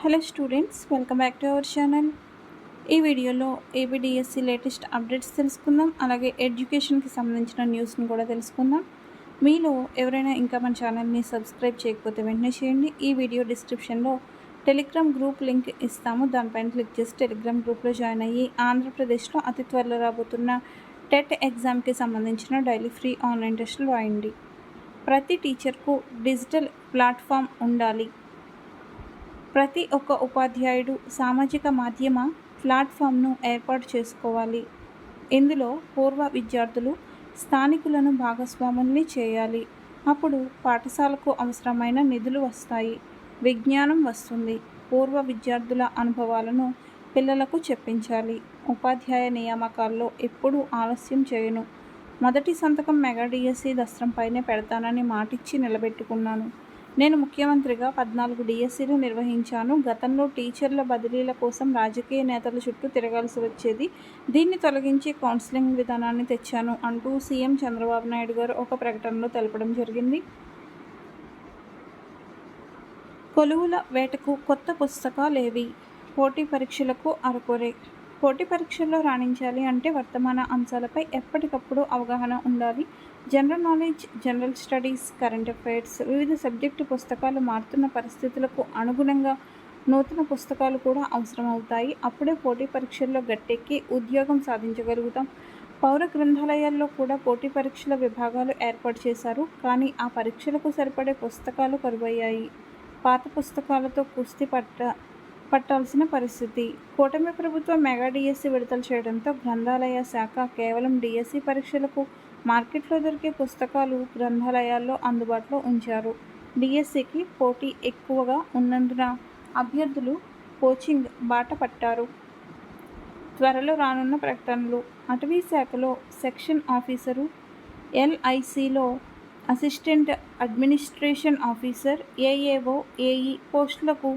Hello students, welcome back to our channel. ఈ వీడియోలో APDSC latest updates తెలుసుకుందాం. అలాగే ఎడ్యుకేషన్కి సంబంధించిన న్యూస్ని కూడా తెలుసుకుందాం. మీలో ఎవరైనా ఇంకా మన ఛానల్ని సబ్స్క్రైబ్ చేయకపోతే వెంటనే చేయండి. ఈ వీడియో డిస్క్రిప్షన్లో టెలిగ్రామ్ గ్రూప్ లింక్ ఇస్తాము. దానిపైన క్లిక్ చేసి టెలిగ్రామ్ గ్రూప్లో జాయిన్ అయ్యి ఆంధ్రప్రదేశ్లో అతి త్వరలో రాబోతున్న టెట్ ఎగ్జామ్కి సంబంధించిన డైలీ ఫ్రీ ఆన్లైన్ టెస్టులు రాయండి. ప్రతి టీచర్కు డిజిటల్ ప్లాట్ఫామ్ ఉండాలి. ప్రతి ఒక్క ఉపాధ్యాయుడు సామాజిక మాధ్యమ ప్లాట్ఫామ్ను ఏర్పాటు చేసుకోవాలి. ఇందులో పూర్వ విద్యార్థులు స్థానికులను భాగస్వాముల్ని చేయాలి. అప్పుడు పాఠశాలకు అవసరమైన నిధులు వస్తాయి, విజ్ఞానం వస్తుంది. పూర్వ విద్యార్థుల అనుభవాలను పిల్లలకు చెప్పించాలి. ఉపాధ్యాయ నియామకాల్లో ఎప్పుడూ ఆలస్యం చేయను. మొదటి సంతకం మెగా డిఎస్సి దసరంపైనే పెడతానని మాటిచ్చి నిలబెట్టుకున్నాను. నేను ముఖ్యమంత్రిగా 14 డిఎస్సీలు నిర్వహించాను. గతంలో టీచర్ల బదిలీల కోసం రాజకీయ నేతల చుట్టూ తిరగాల్సి వచ్చేది. దీన్ని తొలగించి కౌన్సిలింగ్ విధానాన్ని తెచ్చాను అంటూ సీఎం చంద్రబాబు నాయుడు గారు ఒక ప్రకటనలో తెలపడం జరిగింది. కొలువుల వేటకు కొత్త పుస్తకాలేవి? పోటీ పరీక్షలకు అరకొరే. పోటీ పరీక్షల్లో రాణించాలి అంటే వర్తమాన అంశాలపై ఎప్పటికప్పుడు అవగాహన ఉండాలి. General knowledge, general studies, current affairs, వివిధ సబ్జెక్టు పుస్తకాలు మారుతున్న పరిస్థితులకు అనుగుణంగా నూతన పుస్తకాలు కూడా అవసరమవుతాయి. అప్పుడే పోటీ పరీక్షల్లో గట్టెక్కి ఉద్యోగం సాధించగలుగుతాం. పౌర గ్రంథాలయాల్లో కూడా పోటీ పరీక్షల విభాగాలు ఏర్పాటు చేశారు. కానీ ఆ పరీక్షలకు సరిపడే పుస్తకాలు కరువయ్యాయి. పాత పుస్తకాలతో కుస్తీ పట్టాల్సిన పరిస్థితి. కూటమి ప్రభుత్వం మెగా డిఎస్సి విడుదల చేయడంతో గ్రంథాలయ శాఖ కేవలం డిఎస్సి పరీక్షలకు మార్కెట్లో దొరికే పుస్తకాలు గ్రంథాలయాల్లో అందుబాటులో ఉంచారు. డిఎస్సికి పోటీ ఎక్కువగా ఉన్నందున అభ్యర్థులు కోచింగ్ బాట పట్టారు. త్వరలో రానున్న ప్రకటనలు. అటవీ శాఖలో సెక్షన్ ఆఫీసరు, ఎల్ఐసిలో assistant administration officer, AAO, AE పోస్టులకు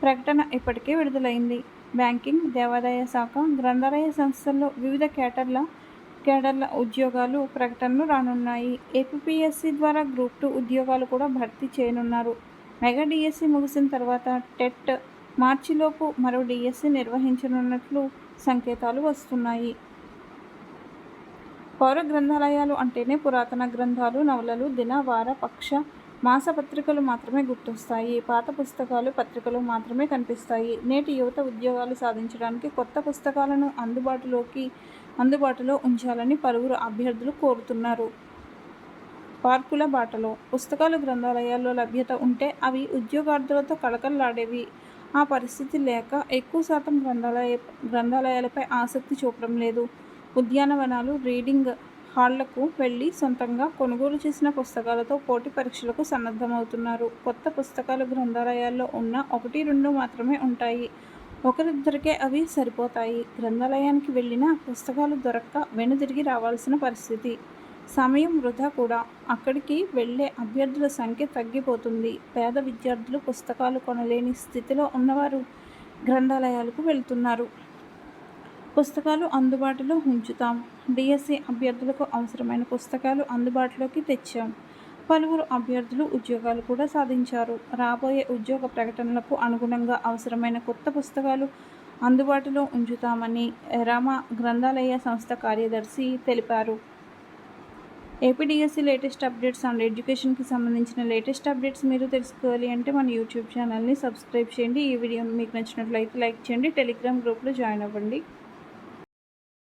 ప్రకటన ఇప్పటికే విడుదలైంది. బ్యాంకింగ్, దేవాదాయ శాఖ, గ్రంథాలయ సంస్థల్లో వివిధ కేడర్ల ఉద్యోగాలు ప్రకటనలు రానున్నాయి. ఏపీపీఎస్సీ ద్వారా గ్రూప్ 2 ఉద్యోగాలు కూడా భర్తీ చేయనున్నారు. మెగా డిఎస్సి ముగిసిన తర్వాత టెట్ మార్చిలోపు మరో డిఎస్సి నిర్వహించనున్నట్లు సంకేతాలు వస్తున్నాయి. పౌర గ్రంథాలయాలు అంటేనే పురాతన గ్రంథాలు, నవలలు, దిన, వార, పక్ష, మాస పత్రికలు మాత్రమే గుర్తొస్తాయి. పాత పుస్తకాలు, పత్రికలు మాత్రమే కనిపిస్తాయి. నేటి యువత ఉద్యోగాలు సాధించడానికి కొత్త పుస్తకాలను అందుబాటులో ఉంచాలని పలువురు అభ్యర్థులు కోరుతున్నారు. పార్కుల బాటలో. పుస్తకాలు గ్రంథాలయాల్లో లభ్యత ఉంటే అవి ఉద్యోగార్థులతో కళకళలాడేవి. ఆ పరిస్థితి లేక ఎక్కువ శాతం గ్రంథాలయాలపై ఆసక్తి చూపడం లేదు. ఉద్యానవనాలు, రీడింగ్ హాళ్లకు వెళ్లి సొంతంగా కొనుగోలు చేసిన పుస్తకాలతో పోటీ పరీక్షలకు సన్నద్ధమవుతున్నారు. కొత్త పుస్తకాలు గ్రంథాలయాల్లో ఉన్న 1-2 మాత్రమే ఉంటాయి. ఒకరిద్దరికే అవి సరిపోతాయి. గ్రంథాలయానికి వెళ్ళినా పుస్తకాలు దొరక్క వెనుదిరిగి రావాల్సిన పరిస్థితి. సమయం వృధా కూడా. అక్కడికి వెళ్లే అభ్యర్థుల సంఖ్య తగ్గిపోతుంది. పేద విద్యార్థులు పుస్తకాలు కొనలేని స్థితిలో ఉన్నవారు గ్రంథాలయాలకు వెళ్తున్నారు. పుస్తకాలు అందుబాటులో ఉంచుతాం. డిఎస్సి అభ్యర్థులకు అవసరమైన పుస్తకాలు అందుబాటులోకి తెచ్చాం. పలువురు అభ్యర్థులు ఉద్యోగాలు కూడా సాధించారు. రాబోయే ఉద్యోగ ప్రకటనలకు అనుగుణంగా అవసరమైన కొత్త పుస్తకాలు అందుబాటులో ఉంచుతామని రామ గ్రంథాలయ సంస్థ కార్యదర్శి తెలిపారు. ఏపీడిఎస్సి లేటెస్ట్ అప్డేట్స్ అండ్ ఎడ్యుకేషన్కి సంబంధించిన లేటెస్ట్ అప్డేట్స్ మీరు తెలుసుకోవాలి అంటే మన యూట్యూబ్ ఛానల్ని సబ్స్క్రైబ్ చేయండి. ఈ వీడియో మీకు నచ్చినట్లయితే లైక్ చేయండి. టెలిగ్రామ్ గ్రూప్లో జాయిన్ అవ్వండి.